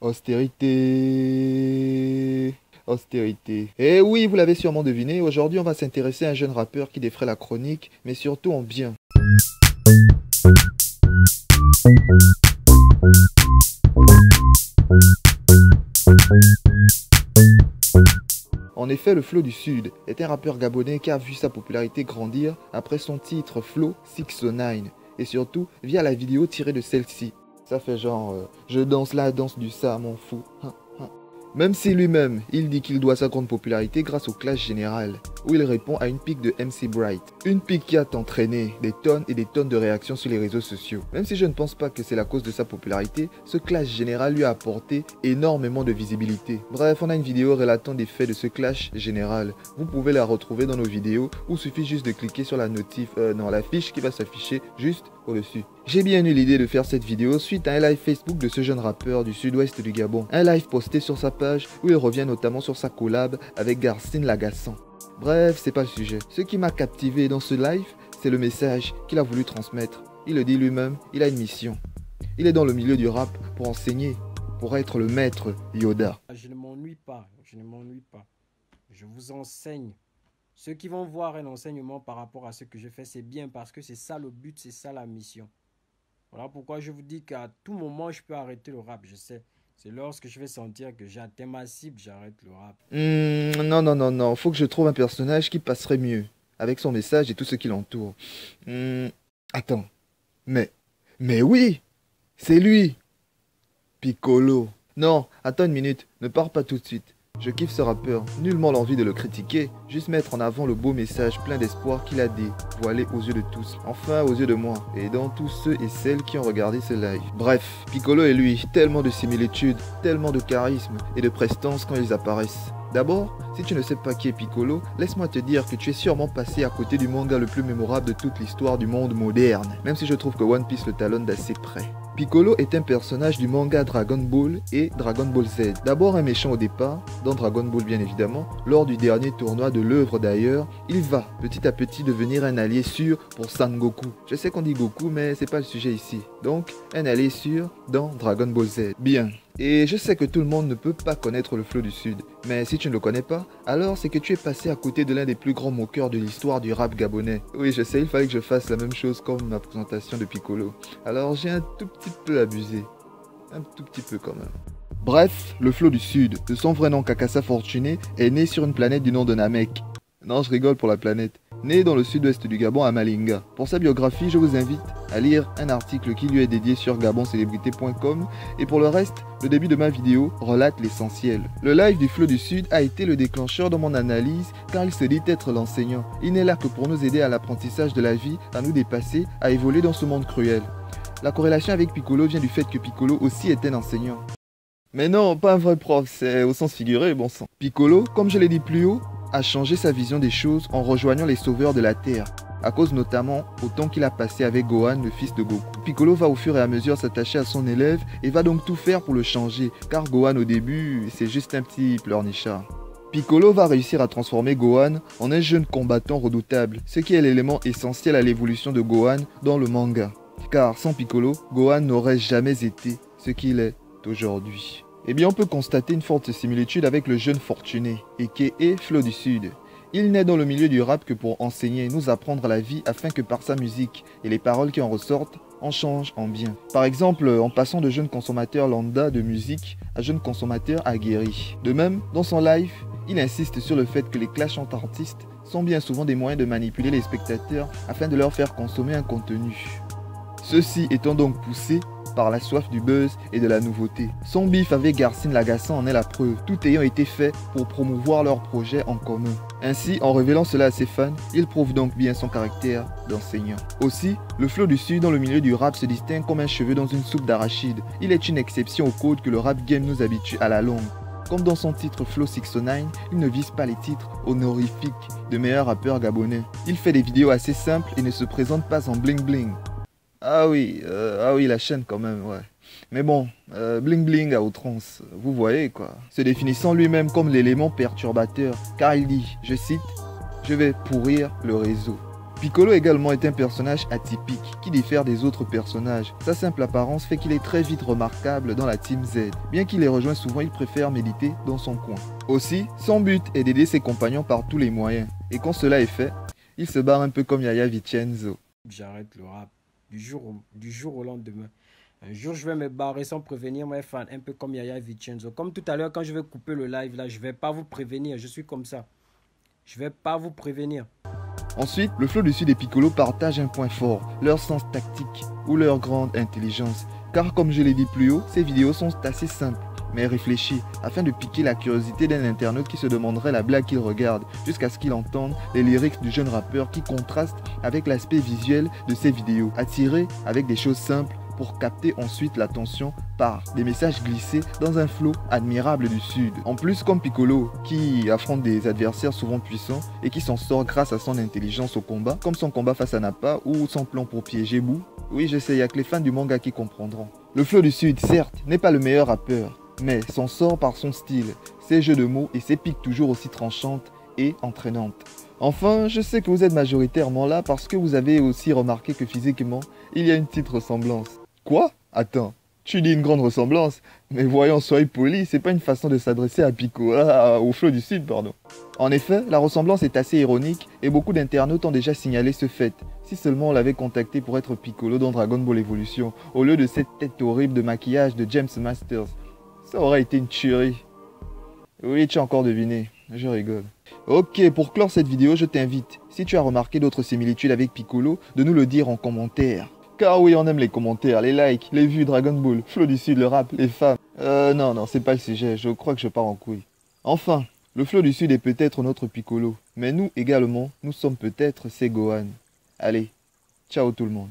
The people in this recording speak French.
Austérité. Austérité. Eh oui, vous l'avez sûrement deviné, aujourd'hui on va s'intéresser à un jeune rappeur qui défraie la chronique, mais surtout en bien. En effet, le Flow du Sud est un rappeur gabonais qui a vu sa popularité grandir après son titre Flow 609 et surtout via la vidéo tirée de celle-ci. Ça fait genre je danse la danse du ça, m'en fous. Même si lui-même, il dit qu'il doit sa grande popularité grâce au clash général, où il répond à une pique de MC Bright. Une pique qui a entraîné des tonnes et des tonnes de réactions sur les réseaux sociaux. Même si je ne pense pas que c'est la cause de sa popularité, ce clash général lui a apporté énormément de visibilité. Bref, on a une vidéo relatant des faits de ce clash général. Vous pouvez la retrouver dans nos vidéos, où il suffit juste de cliquer sur la la fiche qui va s'afficher juste au-dessus. J'ai bien eu l'idée de faire cette vidéo suite à un live Facebook de ce jeune rappeur du sud-ouest du Gabon. Un live posté sur sa page où il revient notamment sur sa collab avec Garcine Lagacé. Bref, c'est pas le sujet. Ce qui m'a captivé dans ce live, c'est le message qu'il a voulu transmettre. Il le dit lui-même, il a une mission. Il est dans le milieu du rap pour enseigner, pour être le maître Yoda. Je ne m'ennuie pas, je ne m'ennuie pas. Je vous enseigne. Ceux qui vont voir un enseignement par rapport à ce que je fais, c'est bien parce que c'est ça le but, c'est ça la mission. Voilà pourquoi je vous dis qu'à tout moment, je peux arrêter le rap, je sais. C'est lorsque je vais sentir que j'ai atteint ma cible, j'arrête le rap. Non. Faut que je trouve un personnage qui passerait mieux, avec son message et tout ce qui l'entoure. Attends. Mais oui, c'est lui. Piccolo. Non, attends une minute, ne pars pas tout de suite. Je kiffe ce rappeur, nullement l'envie de le critiquer, juste mettre en avant le beau message plein d'espoir qu'il a dévoilé aux yeux de tous, enfin aux yeux de moi, et dans tous ceux et celles qui ont regardé ce live. Bref, Piccolo et lui, tellement de similitudes, tellement de charisme et de prestance quand ils apparaissent. D'abord, si tu ne sais pas qui est Piccolo, laisse-moi te dire que tu es sûrement passé à côté du manga le plus mémorable de toute l'histoire du monde moderne, même si je trouve que One Piece le talonne d'assez près. Piccolo est un personnage du manga Dragon Ball et Dragon Ball Z. D'abord un méchant au départ, dans Dragon Ball bien évidemment, lors du dernier tournoi de l'œuvre d'ailleurs, il va petit à petit devenir un allié sûr pour Sangoku. Je sais qu'on dit Goku mais c'est pas le sujet ici. Donc un allié sûr dans Dragon Ball Z. Bien. Et je sais que tout le monde ne peut pas connaître le Flow du Sud, mais si tu ne le connais pas, alors c'est que tu es passé à côté de l'un des plus grands moqueurs de l'histoire du rap gabonais. Oui, je sais, il fallait que je fasse la même chose comme ma présentation de Piccolo. Alors j'ai un tout petit peu abusé. Un tout petit peu quand même. Bref, le Flow du Sud, de son vrai nom Kakassa Fortuné, est né sur une planète du nom de Namek. Non, je rigole pour la planète. Né dans le sud-ouest du Gabon à Malinga. Pour sa biographie, je vous invite à lire un article qui lui est dédié sur gaboncellébrité.com et pour le reste, le début de ma vidéo relate l'essentiel. Le live du Flow du Sud a été le déclencheur de mon analyse car il se dit être l'enseignant. Il n'est là que pour nous aider à l'apprentissage de la vie, à nous dépasser, à évoluer dans ce monde cruel. La corrélation avec Piccolo vient du fait que Piccolo aussi est un enseignant. Mais non, pas un vrai prof, c'est au sens figuré, bon sang. Piccolo, comme je l'ai dit plus haut, a changé sa vision des choses en rejoignant les sauveurs de la Terre, à cause notamment au temps qu'il a passé avec Gohan, le fils de Goku. Piccolo va au fur et à mesure s'attacher à son élève et va donc tout faire pour le changer, car Gohan au début, c'est juste un petit pleurnichard. Piccolo va réussir à transformer Gohan en un jeune combattant redoutable, ce qui est l'élément essentiel à l'évolution de Gohan dans le manga. Car sans Piccolo, Gohan n'aurait jamais été ce qu'il est aujourd'hui. Eh bien, on peut constater une forte similitude avec le jeune Fortuné, a.k.a. Flow du Sud. Il n'est dans le milieu du rap que pour enseigner, nous apprendre la vie afin que par sa musique et les paroles qui en ressortent, on change en bien. Par exemple, en passant de jeunes consommateurs lambda de musique à jeunes consommateurs aguerris. De même, dans son live, il insiste sur le fait que les clashs entre artistes sont bien souvent des moyens de manipuler les spectateurs afin de leur faire consommer un contenu. Ceux-ci étant donc poussés par la soif du buzz et de la nouveauté. Son bif avec Garcine Lagacé en est la preuve, tout ayant été fait pour promouvoir leur projet en commun. Ainsi, en révélant cela à ses fans, il prouve donc bien son caractère d'enseignant. Aussi, le Flow du Sud dans le milieu du rap se distingue comme un cheveu dans une soupe d'arachide. Il est une exception au code que le rap game nous habitue à la longue. Comme dans son titre Flow 609, il ne vise pas les titres honorifiques de meilleurs rappeurs gabonais. Il fait des vidéos assez simples et ne se présente pas en bling bling. Ah oui, la chaîne quand même, ouais. Mais bon, bling bling à outrance, vous voyez quoi. Se définissant lui-même comme l'élément perturbateur, car il dit, je cite, « Je vais pourrir le réseau ». Piccolo également est un personnage atypique qui diffère des autres personnages. Sa simple apparence fait qu'il est très vite remarquable dans la Team Z. Bien qu'il les rejoigne souvent, il préfère méditer dans son coin. Aussi, son but est d'aider ses compagnons par tous les moyens. Et quand cela est fait, il se barre un peu comme Yaya Vincenzo. J'arrête le rap du jour au lendemain. Un jour, je vais me barrer sans prévenir mes fans, un peu comme Yaya Vincenzo. Comme tout à l'heure, quand je vais couper le live, là, je vais pas vous prévenir. Je suis comme ça. Je vais pas vous prévenir. Ensuite, le Flow du Sud et Piccolo partagent un point fort, leur sens tactique ou leur grande intelligence. Car comme je l'ai dit plus haut, ces vidéos sont assez simples, mais réfléchies, afin de piquer la curiosité d'un internaute qui se demanderait la blague qu'il regarde, jusqu'à ce qu'il entende les lyrics du jeune rappeur qui contrastent avec l'aspect visuel de ces vidéos, attirés avec des choses simples pour capter ensuite l'attention par des messages glissés dans un flow admirable du Sud. En plus, comme Piccolo, qui affronte des adversaires souvent puissants et qui s'en sort grâce à son intelligence au combat, comme son combat face à Nappa ou son plan pour piéger Boo. Oui, je sais, il n'y a que les fans du manga qui comprendront. Le flow du Sud, certes, n'est pas le meilleur rappeur, mais s'en sort par son style, ses jeux de mots et ses piques toujours aussi tranchantes et entraînantes. Enfin, je sais que vous êtes majoritairement là parce que vous avez aussi remarqué que physiquement, il y a une petite ressemblance. Quoi? Attends, tu dis une grande ressemblance? Mais voyons, soyez poli, c'est pas une façon de s'adresser à Pico, au Flow du Sud, pardon. En effet, la ressemblance est assez ironique et beaucoup d'internautes ont déjà signalé ce fait. Si seulement on l'avait contacté pour être Piccolo dans Dragon Ball Evolution, au lieu de cette tête horrible de maquillage de James Masters, ça aurait été une tuerie. Oui, tu as encore deviné, je rigole. Ok, pour clore cette vidéo, je t'invite, si tu as remarqué d'autres similitudes avec Piccolo, de nous le dire en commentaire. Car oui, on aime les commentaires, les likes, les vues, Dragon Ball, Flow du Sud, le rap, les femmes. Non, c'est pas le sujet, je crois que je pars en couille. Enfin, le Flow du Sud est peut-être notre Piccolo, mais nous également, nous sommes peut-être ses Gohan. Allez, ciao tout le monde.